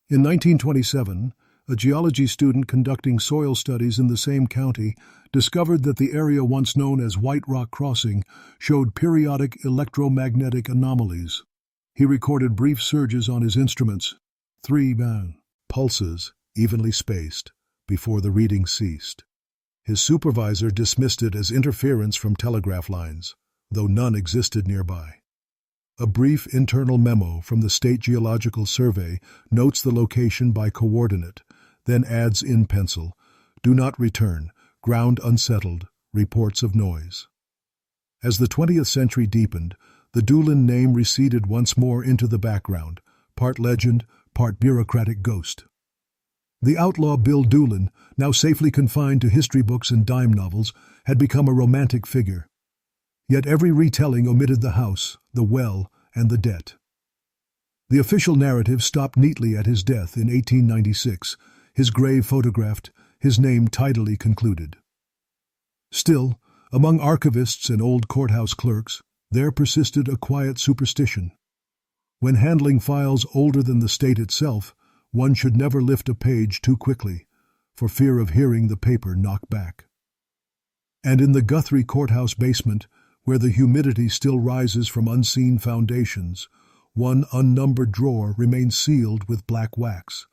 In 1927, a geology student conducting soil studies in the same county discovered that the area once known as White Rock Crossing showed periodic electromagnetic anomalies. He recorded brief surges on his instruments, 3 pulses, evenly spaced, before the reading ceased. His supervisor dismissed it as interference from telegraph lines, though none existed nearby. A brief internal memo from the State Geological Survey notes the location by coordinate, then adds in pencil, "Do not return, ground unsettled, reports of noise." As the 20th century deepened, the Doolin name receded once more into the background, part legend, part bureaucratic ghost. The outlaw Bill Doolin, now safely confined to history books and dime novels, had become a romantic figure. Yet every retelling omitted the house, the well, and the debt. The official narrative stopped neatly at his death in 1896, his grave photographed, his name tidily concluded. Still, among archivists and old courthouse clerks, there persisted a quiet superstition. When handling files older than the state itself, one should never lift a page too quickly, for fear of hearing the paper knock back. And in the Guthrie courthouse basement, where the humidity still rises from unseen foundations, one unnumbered drawer remains sealed with black wax.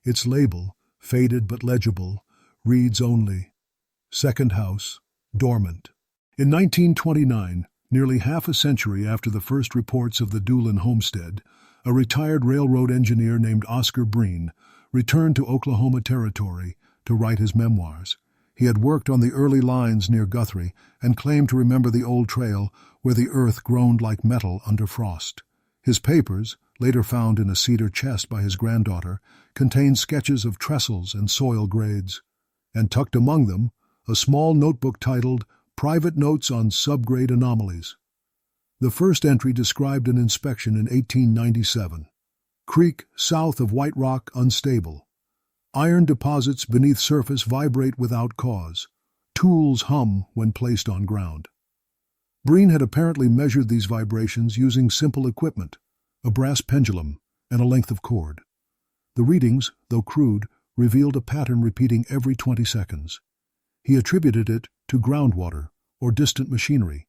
Its label, faded but legible, reads only, "Second House, Dormant." In 1929, nearly half a century after the first reports of the Doolin homestead, a retired railroad engineer named Oscar Breen returned to Oklahoma Territory to write his memoirs. He had worked on the early lines near Guthrie and claimed to remember the old trail where the earth groaned like metal under frost. His papers, later found in a cedar chest by his granddaughter, contained sketches of trestles and soil grades, and tucked among them, a small notebook titled Private notes on subgrade anomalies. The first entry described an inspection in 1897. Creek south of White Rock unstable. Iron deposits beneath surface vibrate without cause. Tools hum when placed on ground. Breen had apparently measured these vibrations using simple equipment, a brass pendulum, and a length of cord. The readings, though crude, revealed a pattern repeating every 20 seconds. He attributed it to groundwater or distant machinery,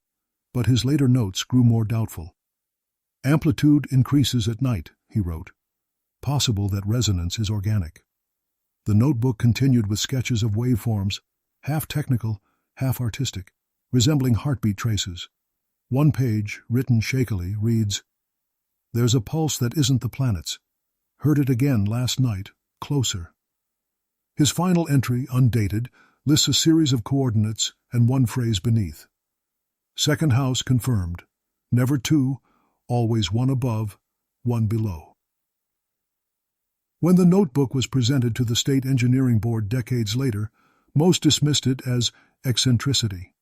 but his later notes grew more doubtful. Amplitude increases at night, he wrote. Possible that resonance is organic. The notebook continued with sketches of waveforms, half technical, half artistic, resembling heartbeat traces. One page, written shakily, reads, "There's a pulse that isn't the planet's. Heard it again last night, closer." His final entry, undated, lists a series of coordinates and one phrase beneath. Second house confirmed. Never two, always one above, one below. When the notebook was presented to the State Engineering Board decades later, most dismissed it as eccentricity.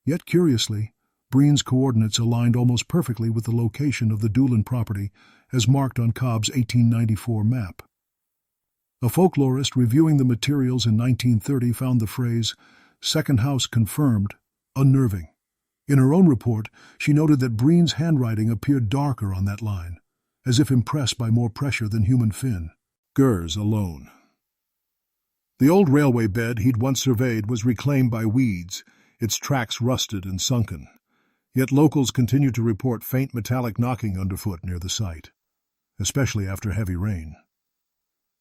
Yet curiously, Breen's coordinates aligned almost perfectly with the location of the Doolin property as marked on Cobb's 1894 map. A folklorist reviewing the materials in 1930 found the phrase, "second house confirmed," unnerving. In her own report, she noted that Breen's handwriting appeared darker on that line, as if impressed by more pressure than human fin. Gers alone. The old railway bed he'd once surveyed was reclaimed by weeds, its tracks rusted and sunken. Yet locals continued to report faint metallic knocking underfoot near the site, especially after heavy rain.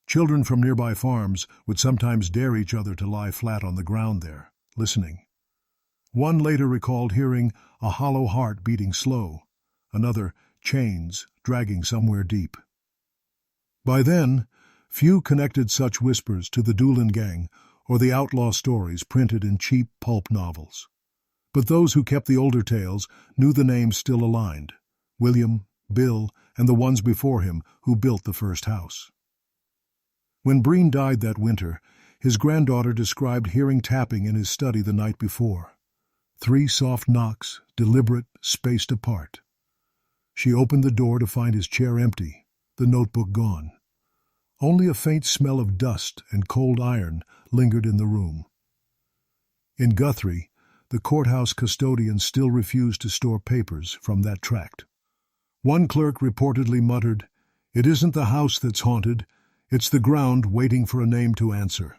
Children from nearby farms would sometimes dare each other to lie flat on the ground there, listening. One later recalled hearing a hollow heart beating slow, another chains dragging somewhere deep. By then, few connected such whispers to the Doolin gang or the outlaw stories printed in cheap pulp novels. But those who kept the older tales knew the names still aligned: William, Bill, and the ones before him who built the first house. When Breen died that winter, his granddaughter described hearing tapping in his study the night before. 3 soft knocks, deliberate, spaced apart. She opened the door to find his chair empty, the notebook gone. Only a faint smell of dust and cold iron lingered in the room. In Guthrie, the courthouse custodian still refused to store papers from that tract. One clerk reportedly muttered, "It isn't the house that's haunted, it's the ground waiting for a name to answer."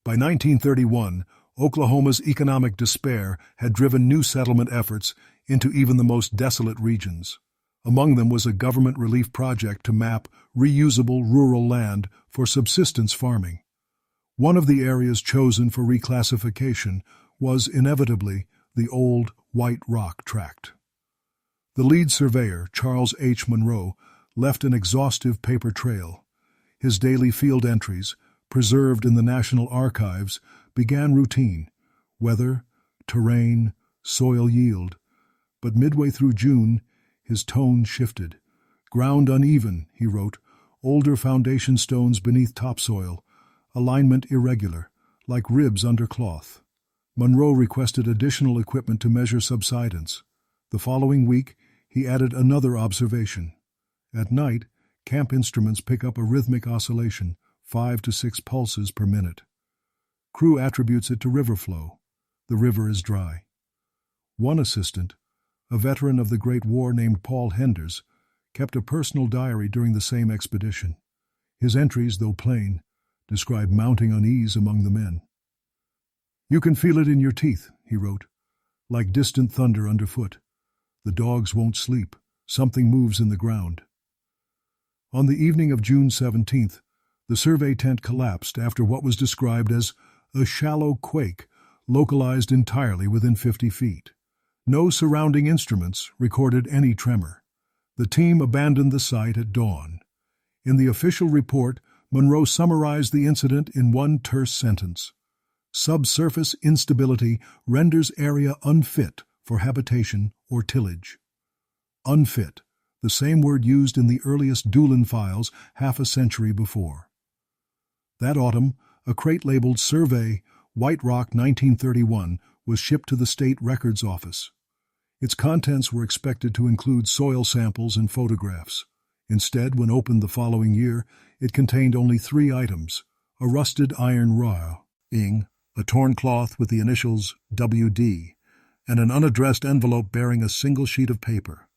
By 1931, Oklahoma's economic despair had driven new settlement efforts into even the most desolate regions. Among them was a government relief project to map reusable rural land for subsistence farming. One of the areas chosen for reclassification was inevitably the old White Rock tract. The lead surveyor, Charles H. Monroe, left an exhaustive paper trail. His daily field entries, preserved in the National Archives, began routine: weather, terrain, soil yield. But midway through June, his tone shifted. "Ground uneven," he wrote, "older foundation stones beneath topsoil, alignment irregular, like ribs under cloth." Monroe requested additional equipment to measure subsidence. The following week, he added another observation. At night, camp instruments pick up a rhythmic oscillation, 5 to 6 pulses per minute. Crew attributes it to river flow. The river is dry. One assistant, a veteran of the Great War named Paul Henders, kept a personal diary during the same expedition. His entries, though plain, describe mounting unease among the men. "You can feel it in your teeth," he wrote, "like distant thunder underfoot. The dogs won't sleep. Something moves in the ground." On the evening of June 17th, the survey tent collapsed after what was described as a shallow quake localized entirely within 50 feet. No surrounding instruments recorded any tremor. The team abandoned the site at dawn. In the official report, Monroe summarized the incident in one terse sentence: "Subsurface instability renders area unfit for habitation or tillage." Unfit, the same word used in the earliest Doolin files half a century before. That autumn, a crate labeled Survey, White Rock 1931, was shipped to the state records office. Its contents were expected to include soil samples and photographs. Instead, when opened the following year, it contained only 3 items: a rusted iron rod, a torn cloth with the initials WD, and an unaddressed envelope bearing a single sheet of paper.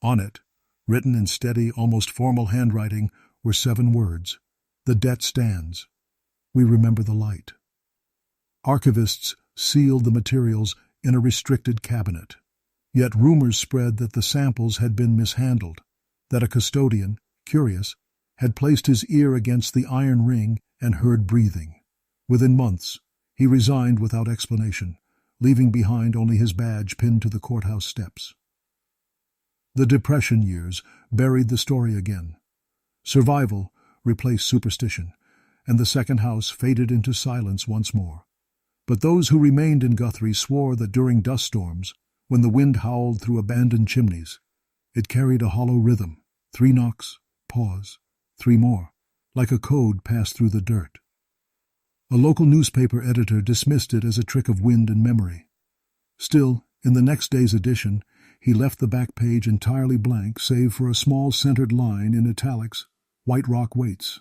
On it, written in steady, almost formal handwriting, were 7 words: "The debt stands. We remember the light." Archivists sealed the materials in a restricted cabinet. Yet rumors spread that the samples had been mishandled, that a custodian, curious, had placed his ear against the iron ring and heard breathing. Within months, he resigned without explanation, leaving behind only his badge pinned to the courthouse steps. The Depression years buried the story again. Survival replaced superstition, and the second house faded into silence once more. But those who remained in Guthrie swore that during dust storms, when the wind howled through abandoned chimneys, it carried a hollow rhythm: 3 knocks, pause, 3 more, like a code passed through the dirt. A local newspaper editor dismissed it as a trick of wind and memory. Still, in the next day's edition, he left the back page entirely blank save for a small centered line in italics: "White Rock waits."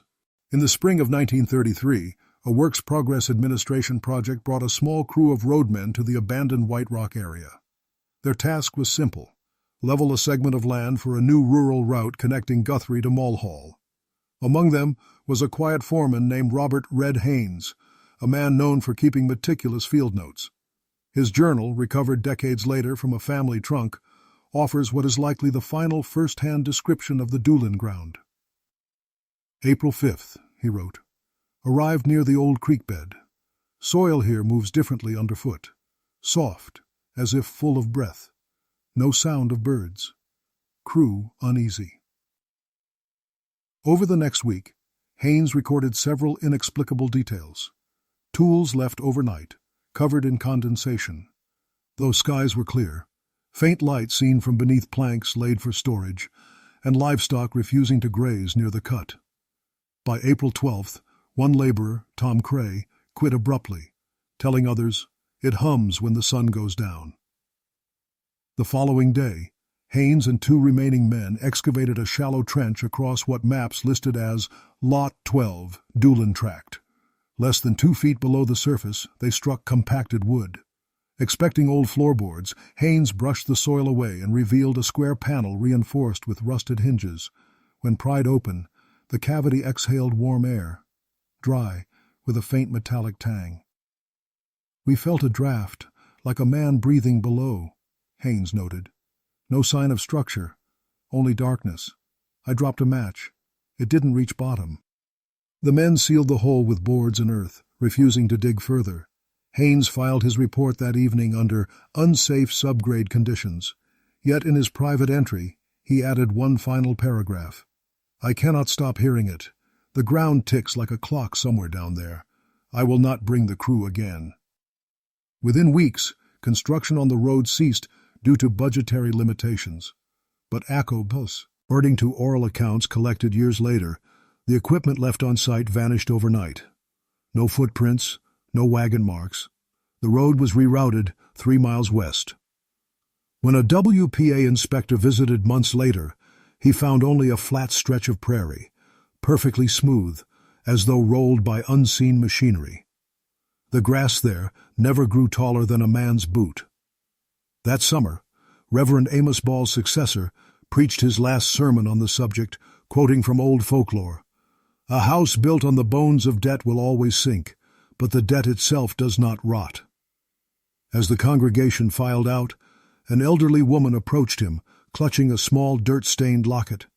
In the spring of 1933, a Works Progress Administration project brought a small crew of roadmen to the abandoned White Rock area. Their task was simple: level a segment of land for a new rural route connecting Guthrie to Mulhall. Among them was a quiet foreman named Robert "Red" Haynes, a man known for keeping meticulous field notes. His journal, recovered decades later from a family trunk, offers what is likely the final first-hand description of the Doolin ground. "April 5th, he wrote. "Arrived near the old creek bed. Soil here moves differently underfoot. Soft, as if full of breath. No sound of birds. Crew uneasy." Over the next week, Haynes recorded several inexplicable details. Tools left overnight, covered in condensation. Though skies were clear, faint light seen from beneath planks laid for storage, and livestock refusing to graze near the cut. By April 12th, one laborer, Tom Cray, quit abruptly, telling others, "It hums when the sun goes down." The following day, Haynes and 2 remaining men excavated a shallow trench across what maps listed as Lot 12, Doolin Tract. Less than 2 feet below the surface, they struck compacted wood. Expecting old floorboards, Haynes brushed the soil away and revealed a square panel reinforced with rusted hinges. When pried open, the cavity exhaled warm air, dry, with a faint metallic tang. "We felt a draft, like a man breathing below," Haynes noted. "No sign of structure, only darkness. I dropped a match. It didn't reach bottom." The men sealed the hole with boards and earth, refusing to dig further. Haynes filed his report that evening under unsafe subgrade conditions. Yet in his private entry, he added one final paragraph. "I cannot stop hearing it. The ground ticks like a clock somewhere down there. I will not bring the crew again." Within weeks, construction on the road ceased due to budgetary limitations. But according to oral accounts collected years later, the equipment left on site vanished overnight. No footprints, no wagon marks. The road was rerouted 3 miles west. When a WPA inspector visited months later, he found only a flat stretch of prairie, perfectly smooth, as though rolled by unseen machinery. The grass there never grew taller than a man's boot. That summer, Reverend Amos Ball's successor preached his last sermon on the subject, quoting from old folklore. "A house built on the bones of debt will always sink, but the debt itself does not rot." As the congregation filed out, an elderly woman approached him, clutching a small dirt-stained locket.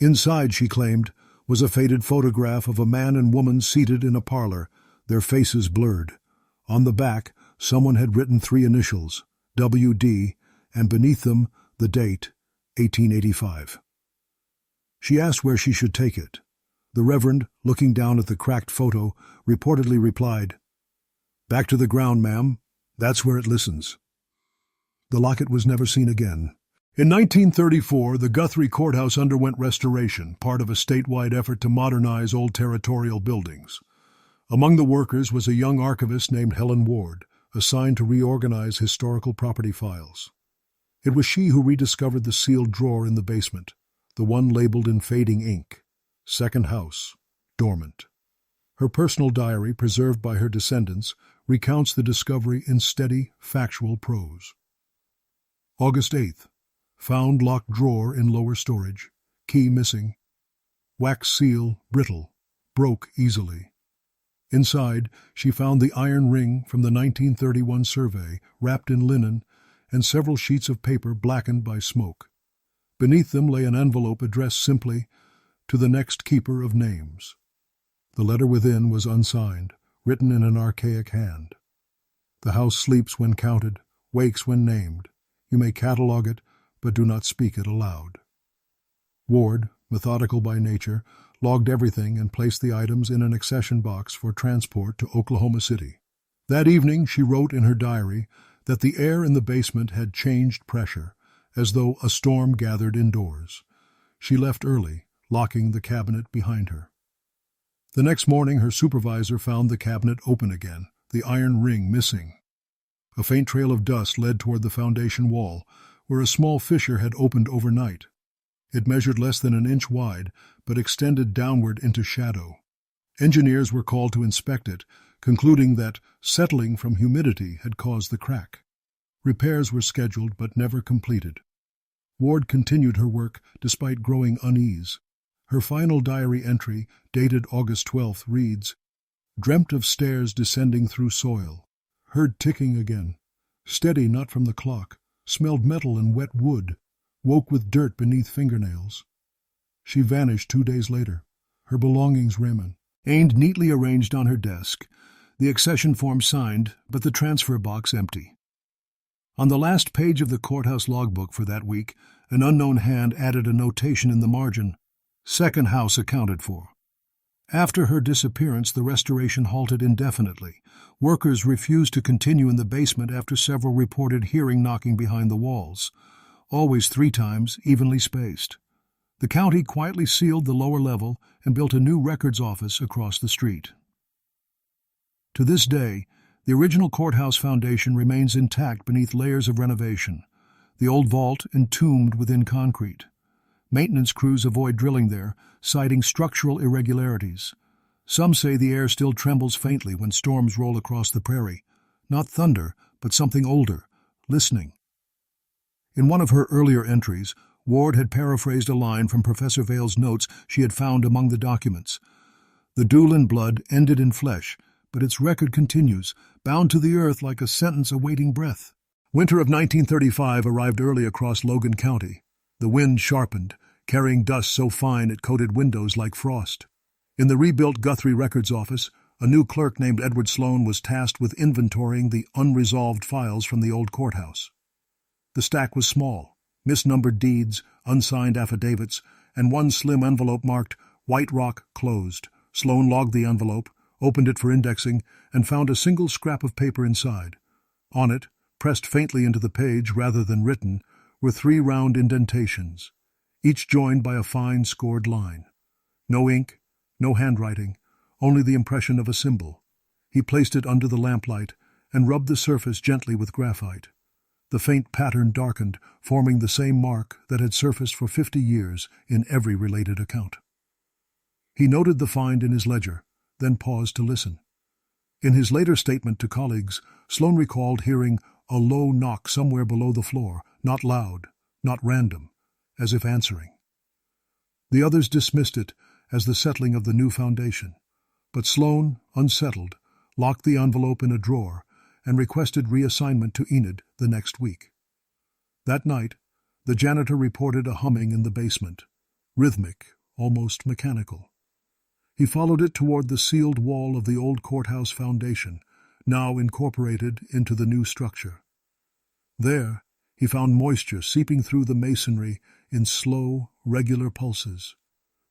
Inside, she claimed, was a faded photograph of a man and woman seated in a parlor, their faces blurred. On the back, someone had written 3 initials, WD, and beneath them, the date, 1885. She asked where she should take it. The Reverend, looking down at the cracked photo, reportedly replied, "Back to the ground, ma'am. That's where it listens." The locket was never seen again. In 1934, the Guthrie Courthouse underwent restoration, part of a statewide effort to modernize old territorial buildings. Among the workers was a young archivist named Helen Ward, assigned to reorganize historical property files. It was she who rediscovered the sealed drawer in the basement, the one labeled in fading ink, "Second House, Dormant." Her personal diary, preserved by her descendants, recounts the discovery in steady, factual prose. August 8th. Found locked drawer in lower storage. Key missing. Wax seal, brittle. Broke easily. Inside, she found the iron ring from the 1931 survey, wrapped in linen, and several sheets of paper blackened by smoke. Beneath them lay an envelope addressed simply, "To the next keeper of names." The letter within was unsigned, written in an archaic hand. "The house sleeps when counted, wakes when named. You may catalogue it, but do not speak it aloud." Ward, methodical by nature, logged everything and placed the items in an accession box for transport to Oklahoma City. That evening she wrote in her diary that the air in the basement had changed pressure, as though a storm gathered indoors. She left early, locking the cabinet behind her. The next morning her supervisor found the cabinet open again, the iron ring missing. A faint trail of dust led toward the foundation wall, where a small fissure had opened overnight. It measured less than an inch wide, but extended downward into shadow. Engineers were called to inspect it, concluding that settling from humidity had caused the crack. Repairs were scheduled but never completed. Ward continued her work despite growing unease. Her final diary entry, dated August 12th, reads, "Dreamt of stairs descending through soil. Heard ticking again. Steady not from the clock. Smelled metal and wet wood. Woke with dirt beneath fingernails." She vanished 2 days later. Her belongings remained neatly arranged on her desk, the accession form signed, but the transfer box empty. On the last page of the courthouse logbook for that week, an unknown hand added a notation in the margin, "Second house accounted for." After her disappearance, the restoration halted indefinitely. Workers refused to continue in the basement after several reported hearing knocking behind the walls, always 3 times, evenly spaced. The county quietly sealed the lower level and built a new records office across the street. To this day, the original courthouse foundation remains intact beneath layers of renovation, the old vault entombed within concrete. Maintenance crews avoid drilling there, citing structural irregularities. Some say the air still trembles faintly when storms roll across the prairie. Not thunder, but something older, listening. In one of her earlier entries, Ward had paraphrased a line from Professor Vale's notes she had found among the documents. "The Doolin blood ended in flesh, but its record continues, bound to the earth like a sentence awaiting breath." Winter of 1935 arrived early across Logan County. The wind sharpened, carrying dust so fine it coated windows like frost. In the rebuilt Guthrie Records office, a new clerk named Edward Sloan was tasked with inventorying the unresolved files from the old courthouse. The stack was small, misnumbered deeds, unsigned affidavits, and one slim envelope marked "White Rock Closed." Sloan logged the envelope, opened it for indexing, and found a single scrap of paper inside. On it, pressed faintly into the page rather than written, were 3 round indentations, each joined by a fine scored line. No ink, no handwriting, only the impression of a symbol. He placed it under the lamplight and rubbed the surface gently with graphite. The faint pattern darkened, forming the same mark that had surfaced for 50 years in every related account. He noted the find in his ledger, then paused to listen. In his later statement to colleagues, Sloan recalled hearing a low knock somewhere below the floor, not loud, not random, as if answering. The others dismissed it as the settling of the new foundation, but Sloan, unsettled, locked the envelope in a drawer and requested reassignment to Enid the next week. That night, the janitor reported a humming in the basement, rhythmic, almost mechanical. He followed it toward the sealed wall of the old courthouse foundation, now incorporated into the new structure. There, he found moisture seeping through the masonry in slow, regular pulses.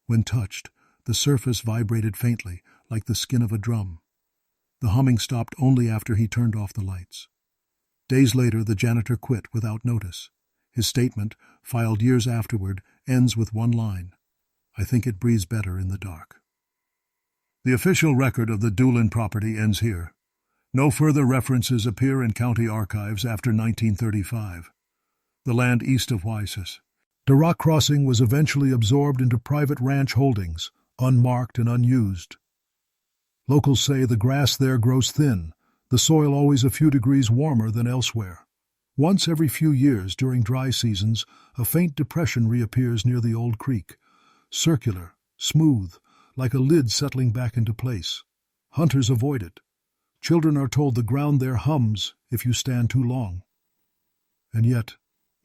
When touched, the surface vibrated faintly, like the skin of a drum. The humming stopped only after he turned off the lights. Days later, the janitor quit without notice. His statement, filed years afterward, ends with one line: "I think it breathes better in the dark." The official record of the Doolin property ends here. No further references appear in county archives after 1935. The land east of Wyses. The rock crossing was eventually absorbed into private ranch holdings, unmarked and unused. Locals say the grass there grows thin, the soil always a few degrees warmer than elsewhere. Once every few years during dry seasons, a faint depression reappears near the old creek, circular, smooth, like a lid settling back into place. Hunters avoid it. Children are told the ground there hums if you stand too long. And yet,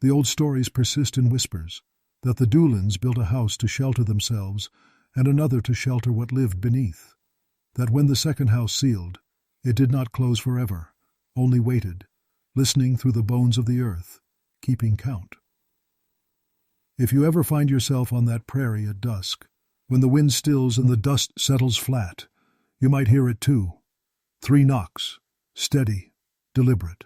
the old stories persist in whispers, that the Doolins built a house to shelter themselves and another to shelter what lived beneath. That when the second house sealed, it did not close forever, only waited, listening through the bones of the earth, keeping count. If you ever find yourself on that prairie at dusk, when the wind stills and the dust settles flat, you might hear it too. 3 knocks, steady, deliberate.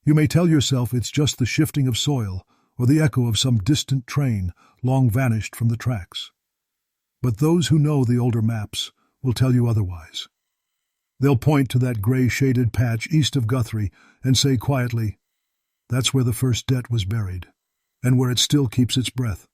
You may tell yourself it's just the shifting of soil or the echo of some distant train long vanished from the tracks. But those who know the older maps will tell you otherwise. They'll point to that gray-shaded patch east of Guthrie and say quietly, "That's where the first debt was buried, and where it still keeps its breath."